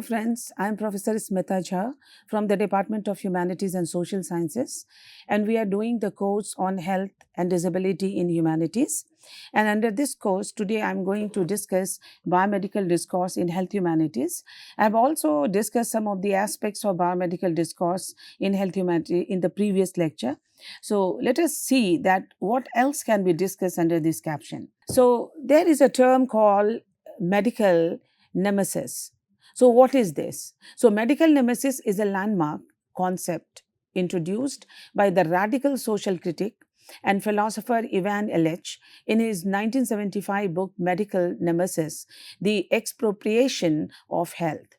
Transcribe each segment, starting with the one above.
Hello friends, I am Professor Smita Jha from the Department of Humanities and Social Sciences, and we are doing the course on health and disability in humanities. And under this course, today I am going to discuss biomedical discourse in health humanities. I have also discussed some of the aspects of biomedical discourse in health humanity in the previous lecture. So let us see that what else can be discussed under this caption. So there is a term called medical nemesis. So what is this? So medical nemesis is a landmark concept introduced by the radical social critic and philosopher Ivan Illich in his 1975 book Medical Nemesis, The Expropriation of Health.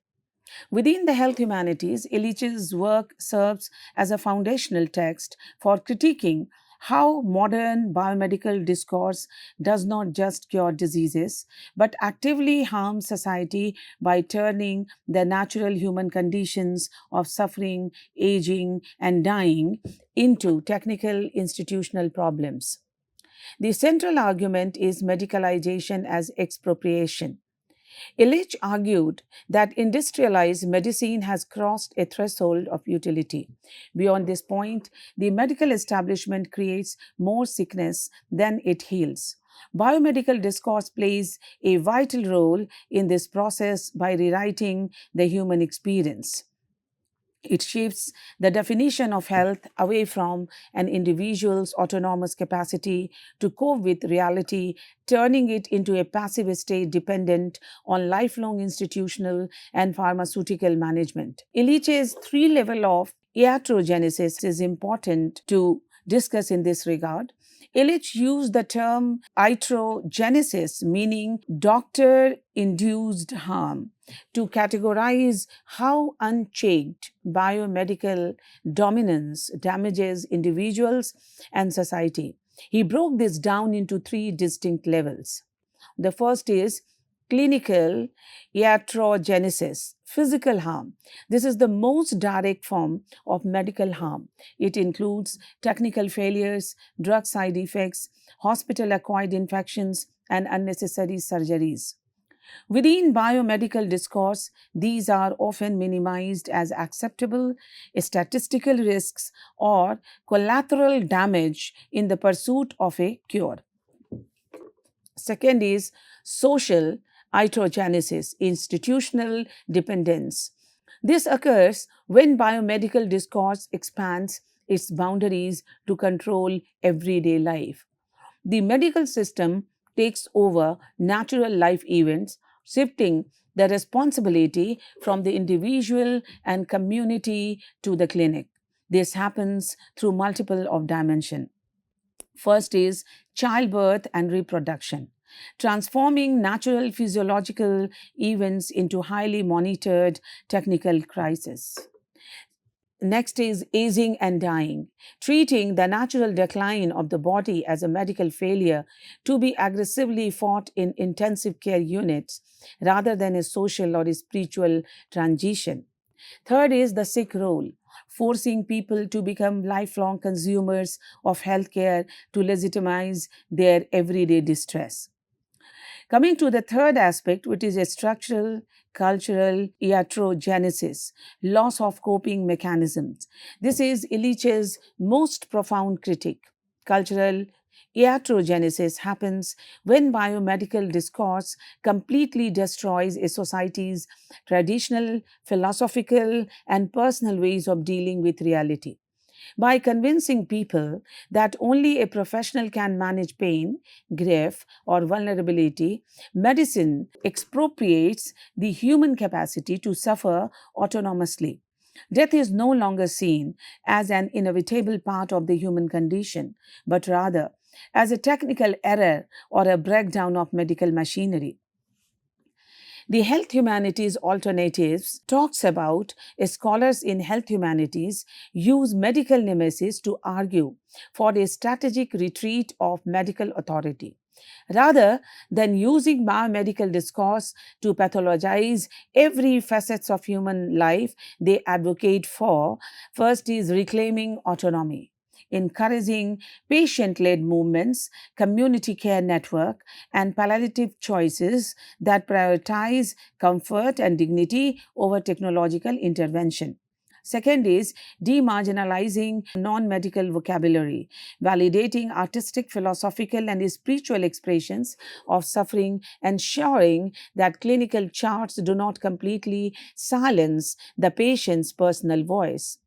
Within the health humanities, Illich's work serves as a foundational text for critiquing how modern biomedical discourse does not just cure diseases, but actively harms society by turning the natural human conditions of suffering, aging, and dying into technical institutional problems. The central argument is medicalization as expropriation. Illich argued that industrialized medicine has crossed a threshold of utility. Beyond this point, the medical establishment creates more sickness than it heals. Biomedical discourse plays a vital role in this process by rewriting the human experience. It shifts the definition of health away from an individual's autonomous capacity to cope with reality, turning it into a passive state dependent on lifelong institutional and pharmaceutical management. Illich's three level of iatrogenesis is important to discuss in this regard. Illich used the term iatrogenesis, meaning doctor-induced harm, to categorize how unchecked biomedical dominance damages individuals and society. He broke this down into three distinct levels. The first is clinical iatrogenesis, physical harm. This is the most direct form of medical harm. It includes technical failures, drug side effects, hospital-acquired infections, and unnecessary surgeries. Within biomedical discourse, these are often minimized as acceptable statistical risks or collateral damage in the pursuit of a cure. Second is social iatrogenesis, institutional dependence. This occurs when biomedical discourse expands its boundaries to control everyday life. The medical system takes over natural life events, shifting the responsibility from the individual and community to the clinic. This happens through multiple of dimensions. First is childbirth and reproduction, transforming natural physiological events into highly monitored technical crises. Next is aging and dying, treating the natural decline of the body as a medical failure to be aggressively fought in intensive care units rather than a social or a spiritual transition. Third is the sick role, forcing people to become lifelong consumers of healthcare to legitimize their everyday distress. Coming to the third aspect, which is a structural, cultural iatrogenesis, loss of coping mechanisms. This is Illich's most profound critique. Cultural iatrogenesis happens when biomedical discourse completely destroys a society's traditional, philosophical, and personal ways of dealing with reality. By convincing people that only a professional can manage pain, grief, or vulnerability, medicine expropriates the human capacity to suffer autonomously. Death is no longer seen as an inevitable part of the human condition, but rather as a technical error or a breakdown of medical machinery. The health humanities alternatives talks about scholars in health humanities use medical nemesis to argue for a strategic retreat of medical authority. Rather than using biomedical discourse to pathologize every facets of human life, they advocate for first is reclaiming autonomy. encouraging patient-led movements, community care network, and palliative choices that prioritize comfort and dignity over technological intervention. Second is demarginalizing non medical vocabulary, validating artistic, philosophical, and spiritual expressions of suffering, ensuring that clinical charts do not completely silence the patient's personal voice.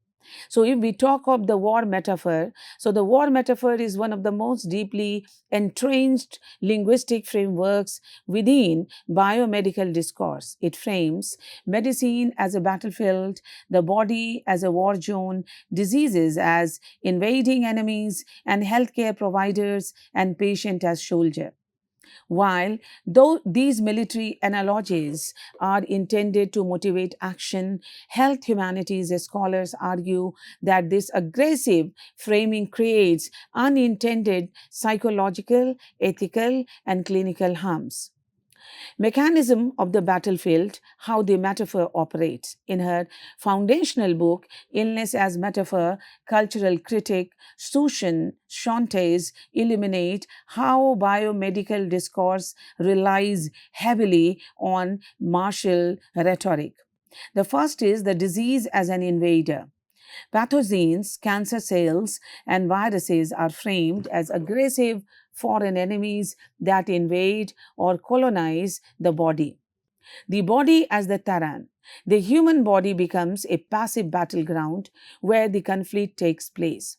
So, if we talk of the war metaphor, so the war metaphor is one of the most deeply entrenched linguistic frameworks within biomedical discourse. It frames medicine as a battlefield, the body as a war zone, diseases as invading enemies, and healthcare providers and patient as soldier. While though these military analogies are intended to motivate action, health humanities scholars argue that this aggressive framing creates unintended psychological, ethical, and clinical harms. Mechanism of the battlefield, how the metaphor operates. In her foundational book, Illness as Metaphor, cultural critic Susan Shontes illuminate how biomedical discourse relies heavily on martial rhetoric. The first is the disease as an invader. Pathogens, cancer cells, and viruses are framed as aggressive foreign enemies that invade or colonize the body. The body as the Taran. The human body becomes a passive battleground where the conflict takes place.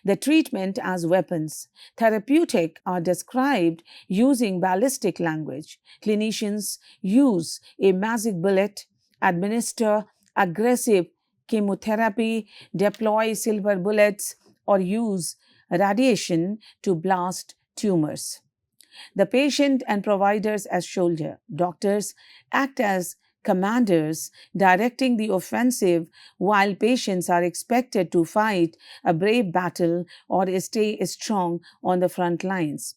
The treatment as weapons. Therapeutic are described using ballistic language. Clinicians use a magic bullet, administer aggressive chemotherapy, deploy silver bullets, or use radiation to blast tumors. The patient and providers as soldier. Doctors act as commanders, directing the offensive, while patients are expected to fight a brave battle or stay strong on the front lines.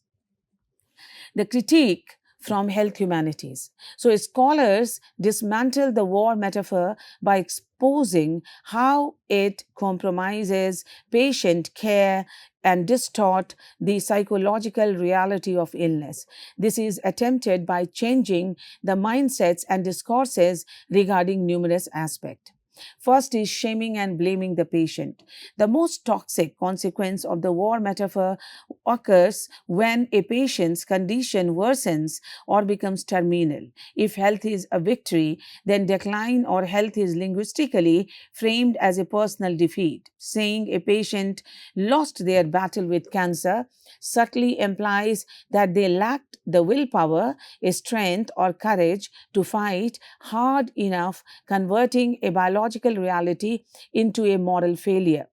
The critique from health humanities. So, scholars dismantle the war metaphor by exposing how it compromises patient care and distort the psychological reality of illness. This is attempted by changing the mindsets and discourses regarding numerous aspects. First is shaming and blaming the patient. The most toxic consequence of the war metaphor occurs when a patient's condition worsens or becomes terminal. If health is a victory, then decline or health is linguistically framed as a personal defeat. Saying a patient lost their battle with cancer subtly implies that they lacked the willpower, strength, or courage to fight hard enough, converting a biological reality into a moral failure.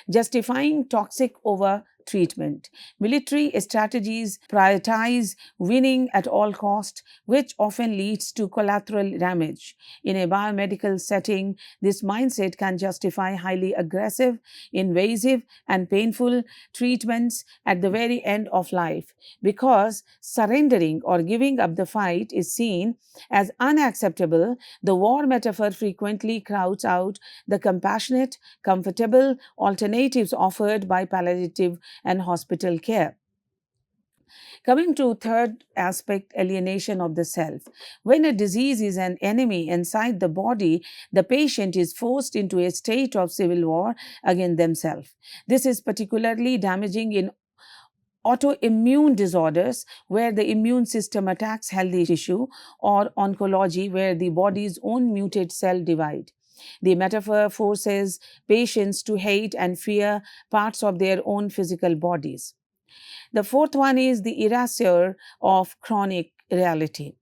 Justifying toxic over treatment. Military strategies prioritize winning at all cost, which often leads to collateral damage. In a biomedical setting, this mindset can justify highly aggressive, invasive, and painful treatments at the very end of life because surrendering or giving up the fight is seen as unacceptable. The war metaphor frequently crowds out the compassionate, comfortable alternatives offered by palliative and hospital care. Coming to third aspect, alienation of the self. When a disease is an enemy inside the body, the patient is forced into a state of civil war against themselves. This is particularly damaging in autoimmune disorders where the immune system attacks healthy tissue, or oncology where the body's own mutate cell divide. The metaphor forces patients to hate and fear parts of their own physical bodies. The fourth one is the erasure of chronic reality.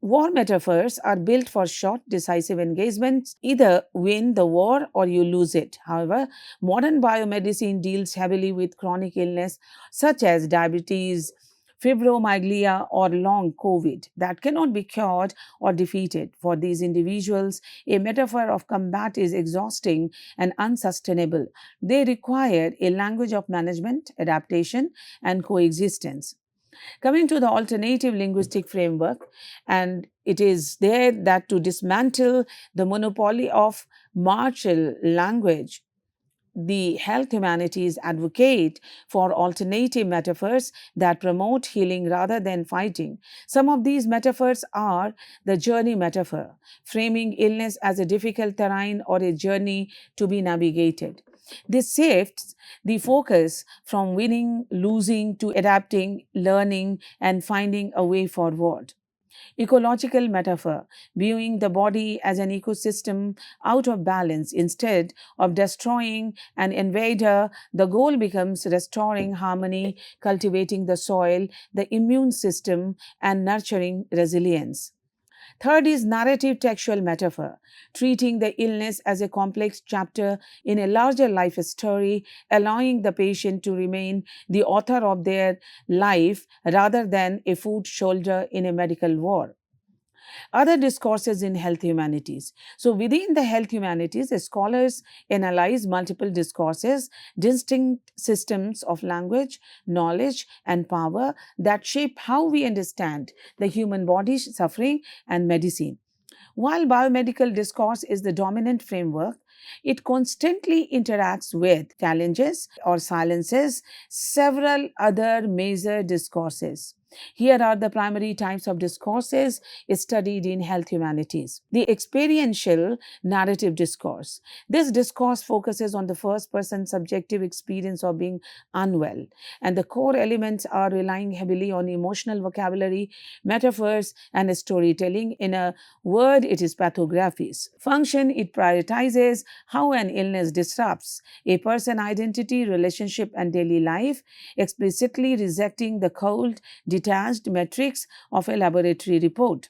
War metaphors are built for short, decisive engagements. Either win the war or you lose it. However, modern biomedicine deals heavily with chronic illness such as diabetes, fibromyalgia, or long COVID that cannot be cured or defeated. For these individuals, a metaphor of combat is exhausting and unsustainable. They require a language of management, adaptation, and coexistence. Coming to the alternative linguistic framework, and it is there that to dismantle the monopoly of martial language, the health humanities advocate for alternative metaphors that promote healing rather than fighting. Some of these metaphors are the journey metaphor, framing illness as a difficult terrain or a journey to be navigated. This shifts the focus from winning, losing to adapting, learning, and finding a way forward. Ecological metaphor, viewing the body as an ecosystem out of balance. Instead of destroying an invader, the goal becomes restoring harmony, cultivating the soil, the immune system, and nurturing resilience. Third is narrative textual metaphor, treating the illness as a complex chapter in a larger life story, allowing the patient to remain the author of their life rather than a foot soldier in a medical war. Other discourses in health humanities. So, within the health humanities, the scholars analyze multiple discourses, distinct systems of language, knowledge, and power that shape how we understand the human body, suffering, and medicine. While biomedical discourse is the dominant framework, it constantly interacts with, challenges, or silences several other major discourses. Here are the primary types of discourses studied in health humanities. The experiential narrative discourse. This discourse focuses on the first person subjective experience of being unwell, and the core elements are relying heavily on emotional vocabulary, metaphors, and storytelling. In a word, it is pathographies. Function, it prioritizes how an illness disrupts a person's identity, relationship, and daily life, explicitly rejecting the cold, detached metrics of a laboratory report.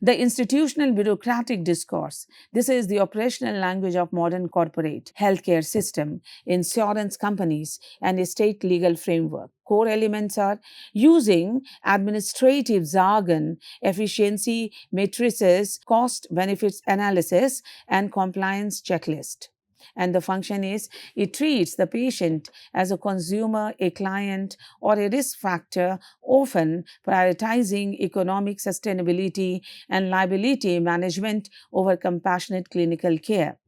The institutional bureaucratic discourse. This is the operational language of modern corporate healthcare system, insurance companies, and a state legal framework. Core elements are using administrative jargon, efficiency matrices, cost benefits analysis, and compliance checklist. And the function is it treats the patient as a consumer, a client, or a risk factor, often prioritizing economic sustainability and liability management over compassionate clinical care.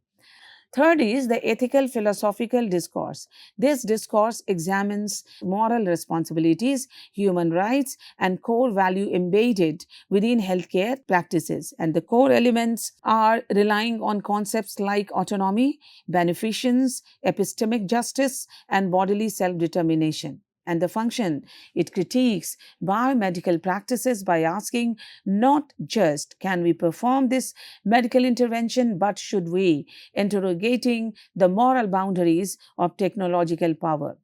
Third is the ethical philosophical discourse. This discourse examines moral responsibilities, human rights, and core value embedded within healthcare practices. And the core elements are relying on concepts like autonomy, beneficence, epistemic justice, and bodily self determination. And the function, it critiques biomedical practices by asking not just can we perform this medical intervention, but should we, interrogating the moral boundaries of technological power.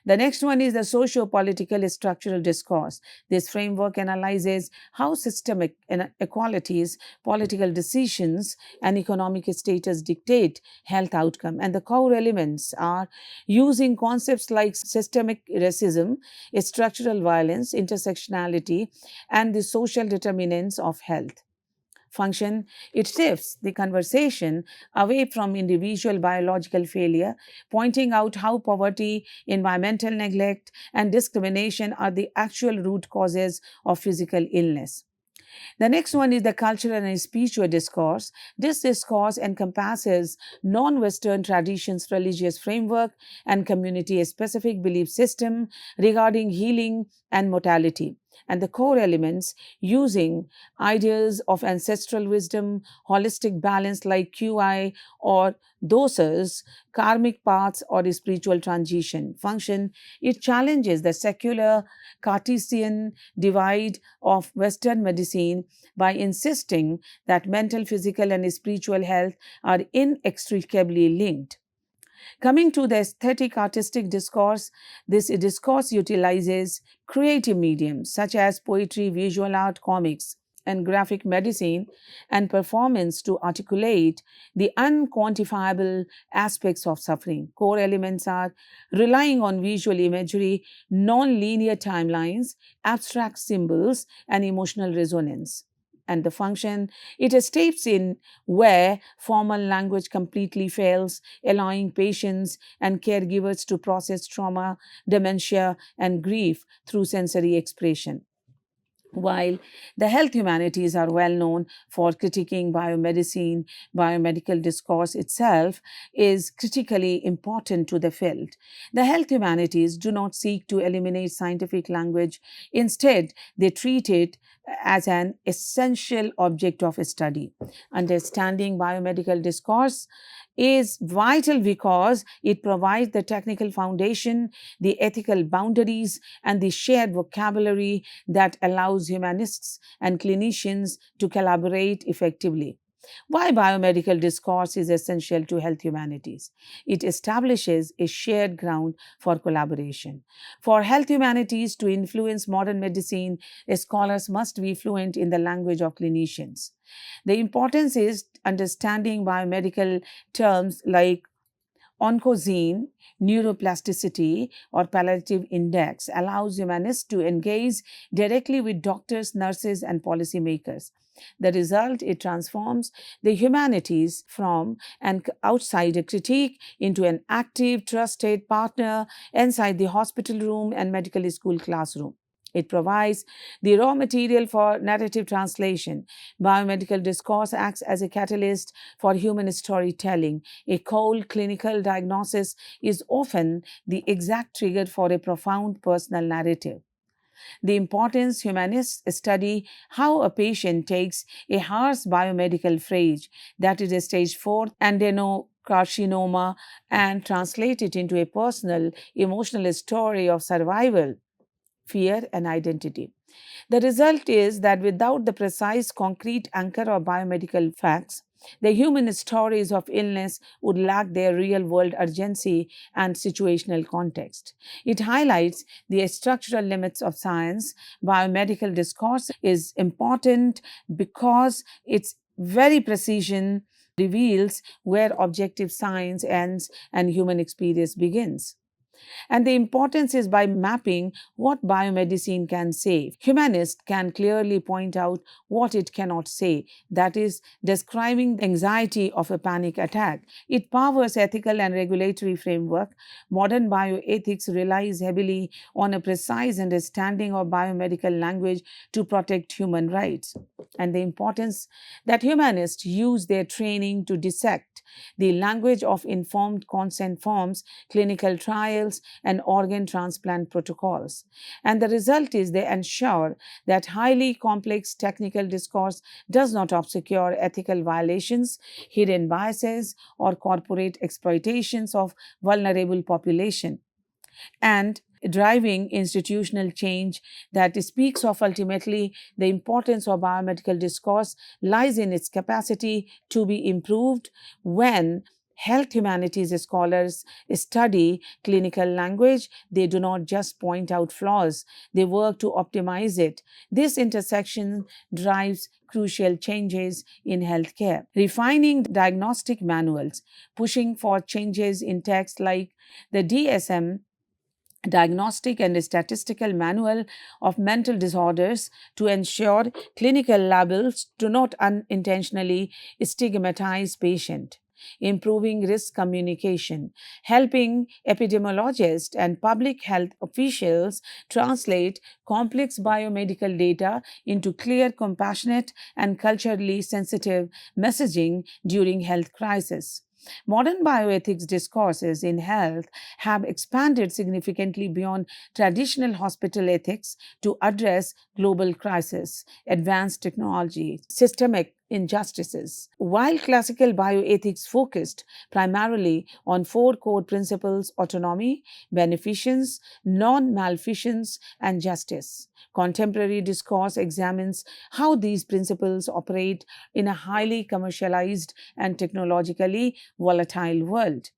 The next one is the socio-political structural discourse. This framework analyzes how systemic inequalities, political decisions, and economic status dictate health outcome. And the core elements are using concepts like systemic racism, structural violence, intersectionality, and the social determinants of health. Function, it shifts the conversation away from individual biological failure, pointing out how poverty, environmental neglect, and discrimination are the actual root causes of physical illness. The next one is the cultural and spiritual discourse. This discourse encompasses non Western traditions, religious framework, and community specific belief system regarding healing and mortality. And the core elements using ideas of ancestral wisdom, holistic balance like QI or dosas, karmic paths, or spiritual transition. Function, it challenges the secular Cartesian divide of Western medicine by insisting that mental, physical, and spiritual health are inextricably linked. Coming to the aesthetic artistic discourse, this discourse utilizes creative mediums such as poetry, visual art, comics, and graphic medicine and performance to articulate the unquantifiable aspects of suffering. Core elements are relying on visual imagery, non-linear timelines, abstract symbols, and emotional resonance. And the function, it steps in where formal language completely fails, allowing patients and caregivers to process trauma, dementia, and grief through sensory expression. While the health humanities are well known for critiquing biomedicine, biomedical discourse itself is critically important to the field. The health humanities do not seek to eliminate scientific language. Instead, they treat it as an essential object of study. Understanding biomedical discourse is vital because it provides the technical foundation, the ethical boundaries, and the shared vocabulary that allows humanists and clinicians to collaborate effectively. Why biomedical discourse is essential to health humanities? It establishes a shared ground for collaboration. For health humanities to influence modern medicine, scholars must be fluent in the language of clinicians. The importance is understanding biomedical terms like oncogene, neuroplasticity, or palliative index allows humanists to engage directly with doctors, nurses, and policymakers. The result, it transforms the humanities from an outsider critique into an active, trusted partner inside the hospital room and medical school classroom. It provides the raw material for narrative translation. Biomedical discourse acts as a catalyst for human storytelling. A cold clinical diagnosis is often the exact trigger for a profound personal narrative. The importance humanists study how a patient takes a harsh biomedical phrase, that is a stage 4 adenocarcinoma, and translate it into a personal, emotional story of survival, fear, and identity. The result is that without the precise, concrete anchor of biomedical facts, the human stories of illness would lack their real world urgency and situational context. It highlights the structural limits of science. Biomedical discourse is important because its very precision reveals where objective science ends and human experience begins. And the importance is by mapping what biomedicine can say. Humanists can clearly point out what it cannot say, that is, describing the anxiety of a panic attack. It powers ethical and regulatory framework. Modern bioethics relies heavily on a precise understanding of biomedical language to protect human rights. And the importance that humanists use their training to dissect the language of informed consent forms, clinical trials, and organ transplant protocols. And the result is they ensure that highly complex technical discourse does not obscure ethical violations, hidden biases, or corporate exploitations of vulnerable population, and driving institutional change that speaks of ultimately the importance of biomedical discourse lies in its capacity to be improved when health humanities scholars study clinical language. They do not just point out flaws, they work to optimize it. This intersection drives crucial changes in healthcare, refining diagnostic manuals, pushing for changes in text like the DSM, Diagnostic and Statistical Manual of Mental Disorders, to ensure clinical labels do not unintentionally stigmatize patient, improving risk communication, helping epidemiologists and public health officials translate complex biomedical data into clear, compassionate, and culturally sensitive messaging during health crisis. Modern bioethics discourses in health have expanded significantly beyond traditional hospital ethics to address global crises, advanced technology, systemic injustices. While classical bioethics focused primarily on four core principles: autonomy, beneficence, non malfeasance, and justice, contemporary discourse examines how these principles operate in a highly commercialized and technologically volatile world.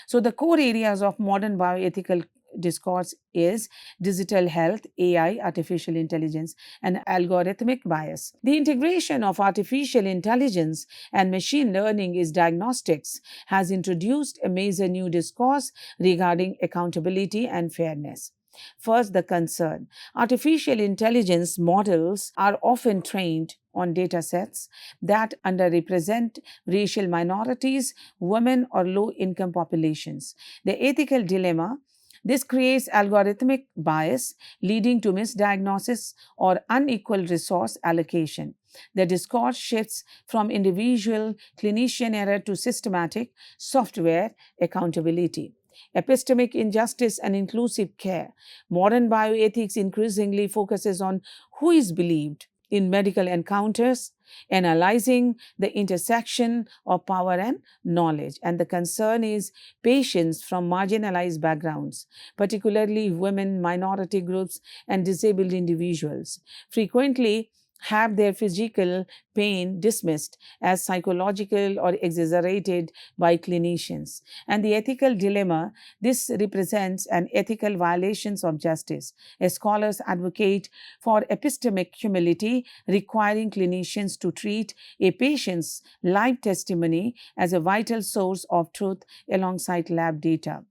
So the core areas of modern bioethical discourse is digital health, AI, artificial intelligence, and algorithmic bias. The integration of artificial intelligence and machine learning is diagnostics has introduced a major new discourse regarding accountability and fairness. First, the concern. Artificial intelligence models are often trained on data sets that underrepresent racial minorities, women, or low income populations. The ethical dilemma: This creates algorithmic bias, leading to misdiagnosis or unequal resource allocation. The discourse shifts from individual clinician error to systematic software accountability. Epistemic injustice and inclusive care. Modern bioethics increasingly focuses on who is believed in medical encounters, analyzing the intersection of power and knowledge. And the concern is patients from marginalized backgrounds, particularly women, minority groups, and disabled individuals, frequently have their physical pain dismissed as psychological or exaggerated by clinicians. And the ethical dilemma, this represents an ethical violation of justice. As scholars advocate for epistemic humility, requiring clinicians to treat a patient's live testimony as a vital source of truth alongside lab data.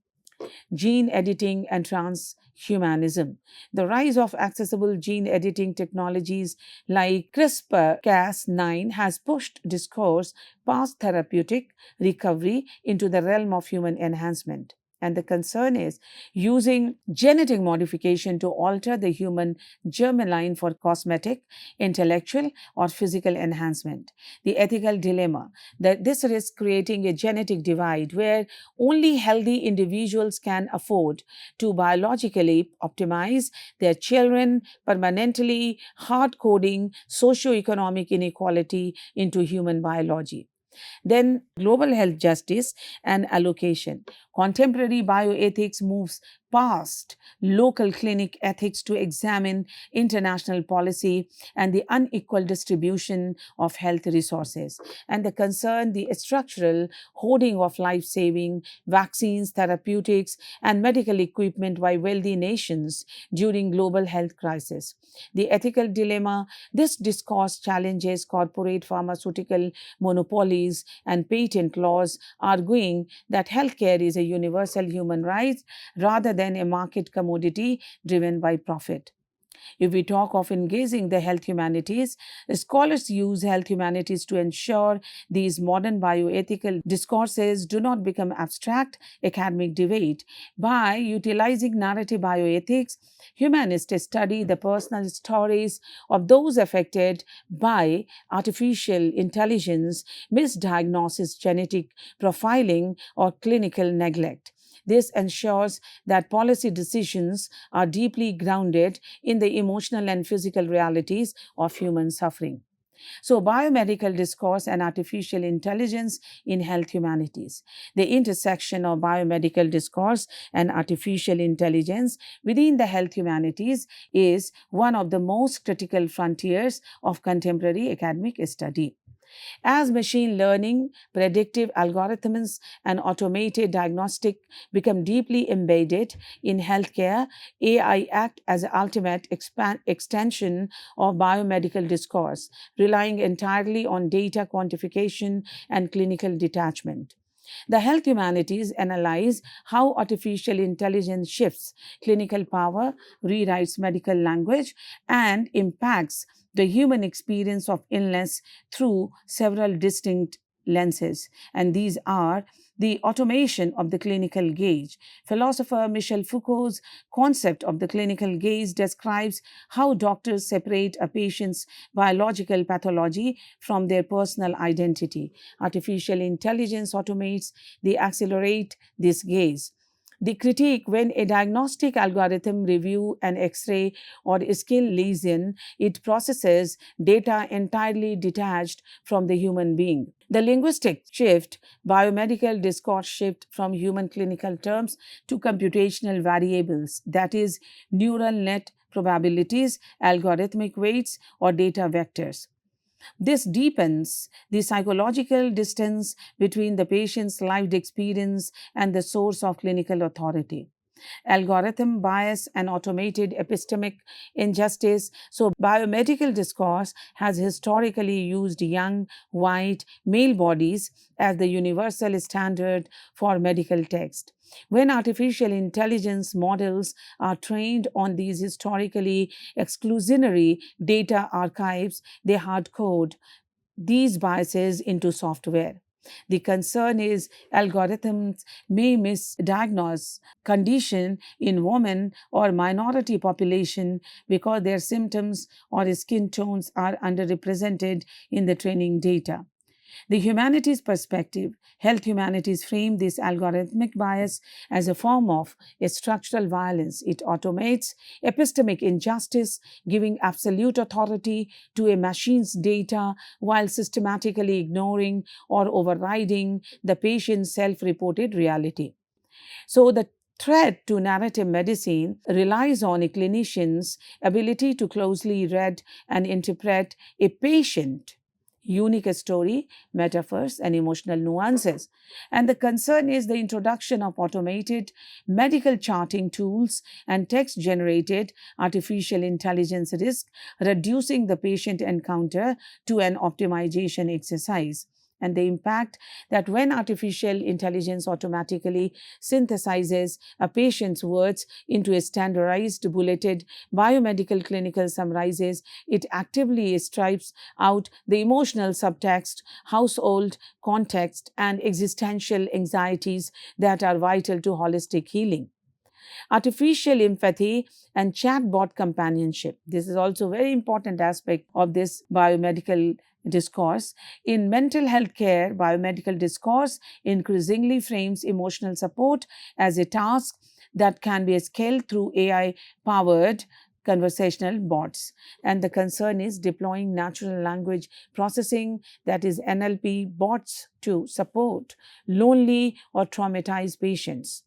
Gene editing and transhumanism. The rise of accessible gene editing technologies like CRISPR-Cas9 has pushed discourse past therapeutic recovery into the realm of human enhancement. And the concern is using genetic modification to alter the human germline for cosmetic, intellectual, or physical enhancement. The ethical dilemma that this risks creating a genetic divide where only healthy individuals can afford to biologically optimize their children, permanently hard coding socioeconomic inequality into human biology. Then, global health justice and allocation. Contemporary bioethics moves past local clinic ethics to examine international policy and the unequal distribution of health resources. And the concern, the structural hoarding of life saving vaccines, therapeutics, and medical equipment by wealthy nations during global health crisis. The ethical dilemma, this discourse challenges corporate pharmaceutical monopolies and patent laws, arguing that healthcare is a universal human right rather than a market commodity driven by profit. If we talk of engaging the health humanities, scholars use health humanities to ensure these modern bioethical discourses do not become abstract academic debate. By utilizing narrative bioethics, humanists study the personal stories of those affected by artificial intelligence, misdiagnosis, genetic profiling, or clinical neglect. This ensures that policy decisions are deeply grounded in the emotional and physical realities of human suffering. So, biomedical discourse and artificial intelligence in health humanities. The intersection of biomedical discourse and artificial intelligence within the health humanities is one of the most critical frontiers of contemporary academic study. As machine learning, predictive algorithms, and automated diagnostic become deeply embedded in healthcare, AI act as an ultimate extension of biomedical discourse, relying entirely on data quantification and clinical detachment. The health humanities analyze how artificial intelligence shifts clinical power, rewrites medical language, and impacts the human experience of illness through several distinct lenses. And these are the automation of the clinical gaze. Philosopher Michel Foucault's concept of the clinical gaze describes how doctors separate a patient's biological pathology from their personal identity. Artificial intelligence automates the accelerate this gaze. The critique: when a diagnostic algorithm review an X-ray or skin lesion, it processes data entirely detached from the human being. The linguistic shift, biomedical discourse shift from human clinical terms to computational variables, that is, neural net probabilities, algorithmic weights, or data vectors. This deepens the psychological distance between the patient's lived experience and the source of clinical authority. Algorithm bias and automated epistemic injustice. So, biomedical discourse has historically used young, white, male bodies as the universal standard for medical text. When artificial intelligence models are trained on these historically exclusionary data archives, they hard code these biases into software. The concern is algorithms may misdiagnose condition in women or minority population because their symptoms or skin tones are underrepresented in the training data. The humanities perspective, health humanities frame this algorithmic bias as a form of a structural violence. It automates epistemic injustice, giving absolute authority to a machine's data while systematically ignoring or overriding the patient's self reported reality. So, the threat to narrative medicine relies on a clinician's ability to closely read and interpret a patient unique story, metaphors, and emotional nuances. And the concern is the introduction of automated medical charting tools and text generated artificial intelligence risk, reducing the patient encounter to an optimization exercise. And the impact that when artificial intelligence automatically synthesizes a patient's words into a standardized, bulleted biomedical clinical summarizes, it actively stripes out the emotional subtext, household context, and existential anxieties that are vital to holistic healing. Artificial empathy and chatbot companionship. This is also a very important aspect of this biomedical discourse. In mental health care, biomedical discourse increasingly frames emotional support as a task that can be scaled through AI powered conversational bots. And the concern is deploying natural language processing, that is NLP bots, to support lonely or traumatized patients.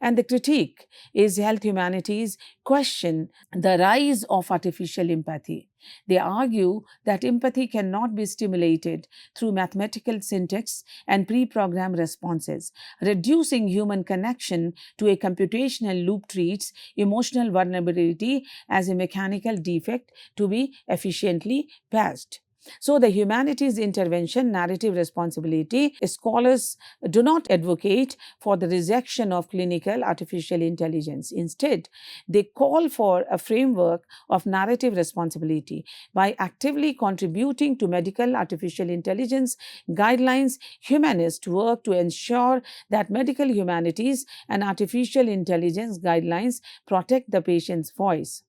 And the critique is health humanities question the rise of artificial empathy. They argue that empathy cannot be stimulated through mathematical syntax and pre programmed responses. Reducing human connection to a computational loop treats emotional vulnerability as a mechanical defect to be efficiently patched. So, the humanities intervention, narrative responsibility, scholars do not advocate for the rejection of clinical artificial intelligence. Instead, they call for a framework of narrative responsibility. By actively contributing to medical artificial intelligence guidelines, humanists work to ensure that medical humanities and artificial intelligence guidelines protect the patient's voice.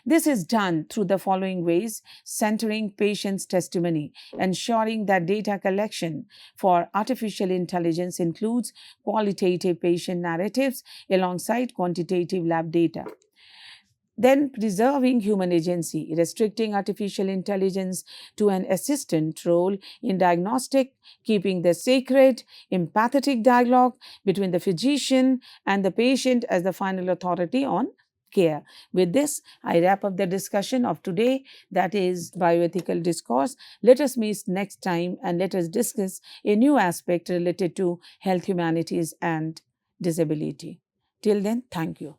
This is done through the following ways: centering patient's testimony, ensuring that data collection for artificial intelligence includes qualitative patient narratives alongside quantitative lab data. Then, preserving human agency, restricting artificial intelligence to an assistant role in diagnostic, keeping the sacred, empathetic dialogue between the physician and the patient as the final authority on care. With this, I wrap up the discussion of today, that is bioethical discourse. Let us meet next time and let us discuss a new aspect related to health humanities and disability. Till then, thank you.